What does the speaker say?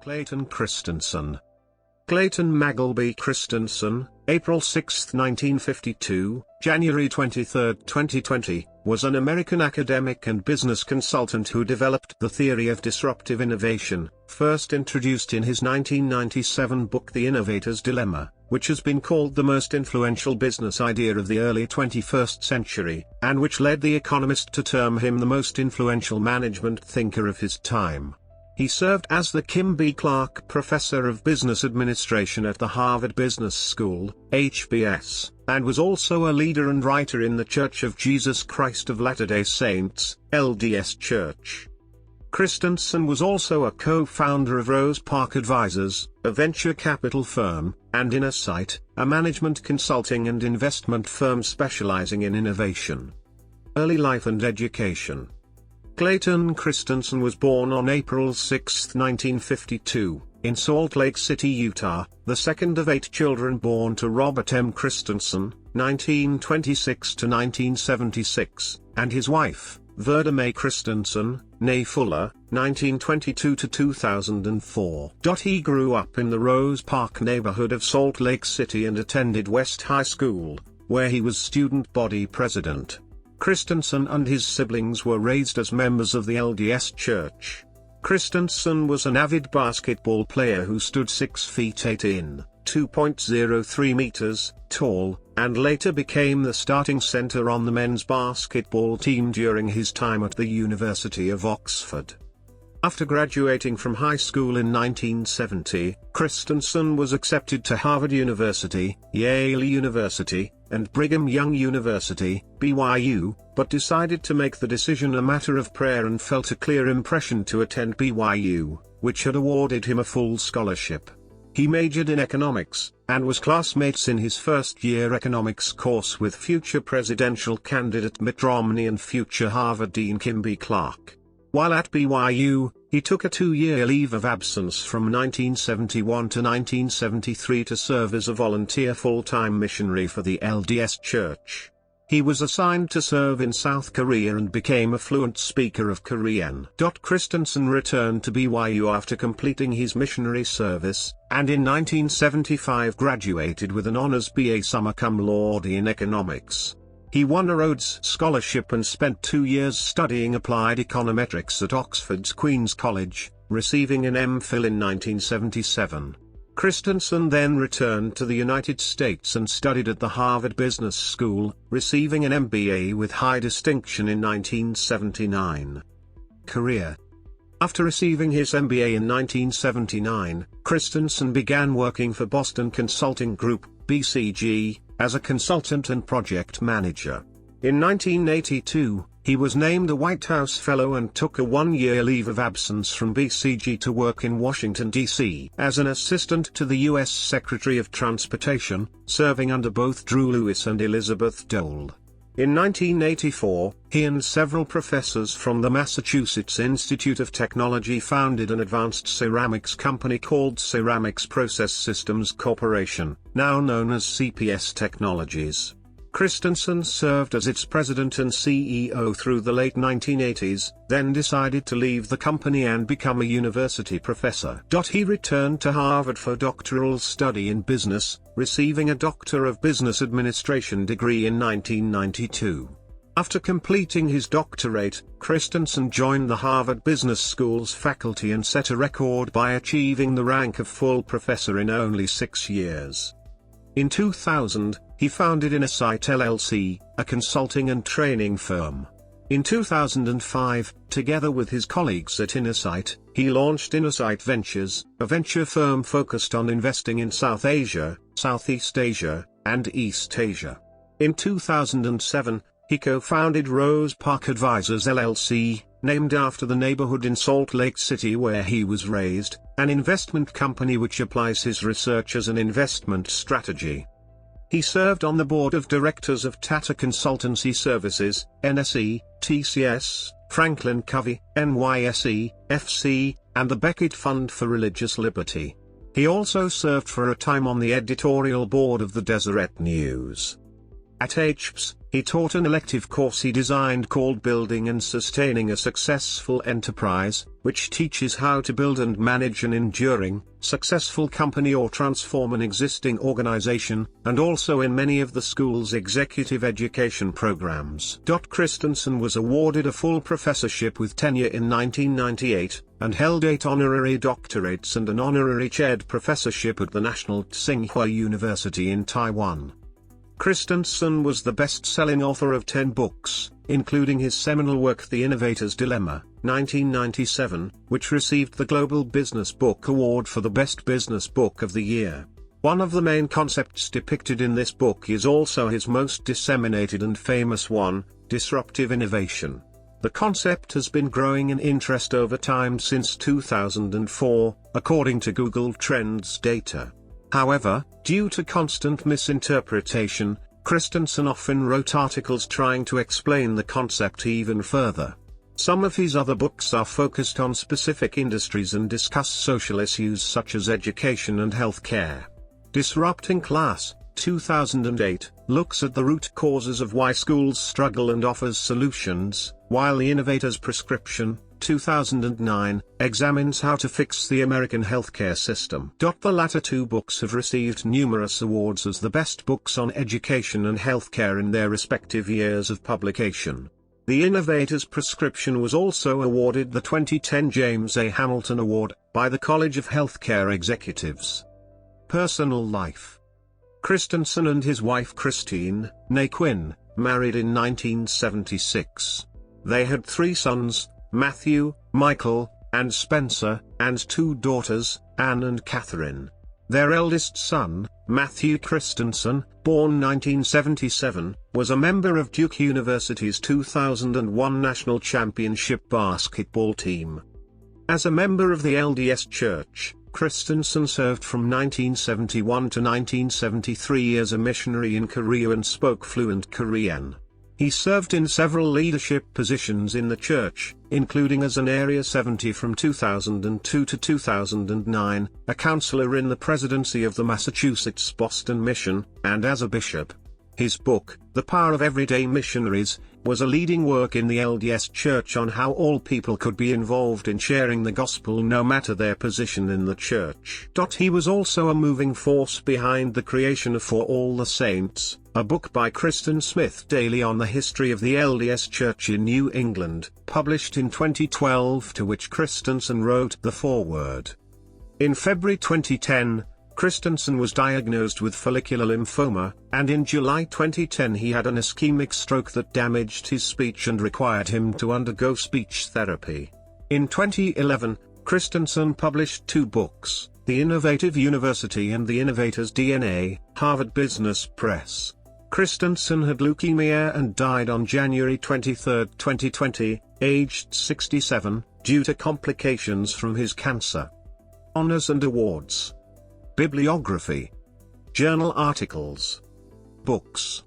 Clayton Christensen. Clayton Magleby Christensen, April 6, 1952, January 23, 2020, was an American academic and business consultant who developed the theory of disruptive innovation, first introduced in his 1997 book The Innovator's Dilemma, which has been called the most influential business idea of the early 21st century, and which led The Economist to term him the most influential management thinker of his time. He served as the Kim B. Clark Professor of Business Administration at the Harvard Business School, HBS, and was also a leader and writer in the Church of Jesus Christ of Latter-day Saints, LDS Church. Christensen was also a co-founder of Rose Park Advisors, a venture capital firm, and Innovator, a management consulting and investment firm specializing in innovation. Early life and education. Clayton Christensen was born on April 6, 1952, in Salt Lake City, Utah, the second of 8 children born to Robert M. Christensen, 1926 to 1976, and his wife, Verda Mae Christensen, née Fuller, 1922 to 2004. He grew up in the Rose Park neighborhood of Salt Lake City and attended West High School, where he was student body president. Christensen and his siblings were raised as members of the LDS Church. Christensen was an avid basketball player who stood 6 feet 8 in, 2.03 meters, tall, and later became the starting center on the men's basketball team during his time at the University of Oxford. After graduating from high school in 1970, Christensen was accepted to Harvard University, Yale University, and Brigham Young University, BYU, but decided to make the decision a matter of prayer and felt a clear impression to attend BYU, which had awarded him a full scholarship. He majored in economics, and was classmates in his first-year economics course with future presidential candidate Mitt Romney and future Harvard Dean Kim B. Clark. While at BYU, he took a 2-year leave of absence from 1971 to 1973 to serve as a volunteer full-time missionary for the LDS Church. He was assigned to serve in South Korea and became a fluent speaker of Korean. Christensen returned to BYU after completing his missionary service, and in 1975 graduated with an honors BA summa cum laude in economics. He won a Rhodes Scholarship and spent 2 years studying applied econometrics at Oxford's Queen's College, receiving an MPhil in 1977. Christensen then returned to the United States and studied at the Harvard Business School, receiving an MBA with high distinction in 1979. Career. After receiving his MBA in 1979, Christensen began working for Boston Consulting Group, BCG, as a consultant and project manager. In 1982, he was named a White House Fellow and took a 1-year leave of absence from BCG to work in Washington, D.C. as an assistant to the U.S. Secretary of Transportation, serving under both Drew Lewis and Elizabeth Dole. In 1984, he and several professors from the Massachusetts Institute of Technology founded an advanced ceramics company called Ceramics Process Systems Corporation, now known as CPS Technologies. Christensen served as its president and CEO through the late 1980s, then decided to leave the company and become a university professor. He returned to Harvard for doctoral study in business, receiving a Doctor of Business Administration degree in 1992. After completing his doctorate, Christensen joined the Harvard Business School's faculty and set a record by achieving the rank of full professor in only 6 years. In 2000, he founded Innovator LLC, a consulting and training firm. In 2005, together with his colleagues at Innovator, he launched Innovator Ventures, a venture firm focused on investing in South Asia, Southeast Asia, and East Asia. In 2007, he co-founded Rose Park Advisors LLC, named after the neighborhood in Salt Lake City where he was raised, an investment company which applies his research as an investment strategy. He served on the board of directors of Tata Consultancy Services, NSE, TCS, Franklin Covey, NYSE, FC, and the Beckett Fund for Religious Liberty. He also served for a time on the editorial board of the Deseret News. At HBS, He taught an elective course he designed called Building and Sustaining a Successful Enterprise, which teaches how to build and manage an enduring, successful company or transform an existing organization, and also in many of the school's executive education programs. Christensen was awarded a full professorship with tenure in 1998, and held 8 honorary doctorates and an honorary chaired professorship at the National Tsinghua University in Taiwan. Christensen was the best-selling author of 10 books, including his seminal work The Innovator's Dilemma, 1997, which received the Global Business Book Award for the Best Business Book of the Year. One of the main concepts depicted in this book is also his most disseminated and famous one, Disruptive Innovation. The concept has been growing in interest over time since 2004, according to Google Trends data. However, due to constant misinterpretation, Christensen often wrote articles trying to explain the concept even further. Some of his other books are focused on specific industries and discuss social issues such as education and healthcare. Disrupting Class, 2008, looks at the root causes of why schools struggle and offers solutions, while The Innovator's Prescription, 2009, examines how to fix the American healthcare system. The latter 2 books have received numerous awards as the best books on education and healthcare in their respective years of publication. The Innovator's Prescription was also awarded the 2010 James A. Hamilton Award by the College of Healthcare Executives. Personal life. Christensen and his wife Christine, née Quinn, married in 1976. They had 3 sons, Matthew, Michael, and Spencer, and 2 daughters, Anne and Catherine. Their eldest son, Matthew Christensen, born 1977, was a member of Duke University's 2001 National Championship basketball team. As a member of the LDS Church, Christensen served from 1971 to 1973 as a missionary in Korea and spoke fluent Korean. He served in several leadership positions in the church, including as an Area 70 from 2002 to 2009, a counselor in the presidency of the Massachusetts Boston Mission, and as a bishop. His book, The Power of Everyday Missionaries, was a leading work in the LDS Church on how all people could be involved in sharing the gospel no matter their position in the church. He was also a moving force behind the creation of For All the Saints, a book by Kristen Smith Daly on the history of the LDS Church in New England, published in 2012, to which Christensen wrote the foreword. In February 2010, Christensen was diagnosed with follicular lymphoma, and in July 2010 he had an ischemic stroke that damaged his speech and required him to undergo speech therapy. In 2011, Christensen published 2 books, The Innovative University and The Innovator's DNA, Harvard Business Press. Christensen had leukemia and died on January 23, 2020, aged 67, due to complications from his cancer. Honors and awards. Bibliography. Journal articles. Books.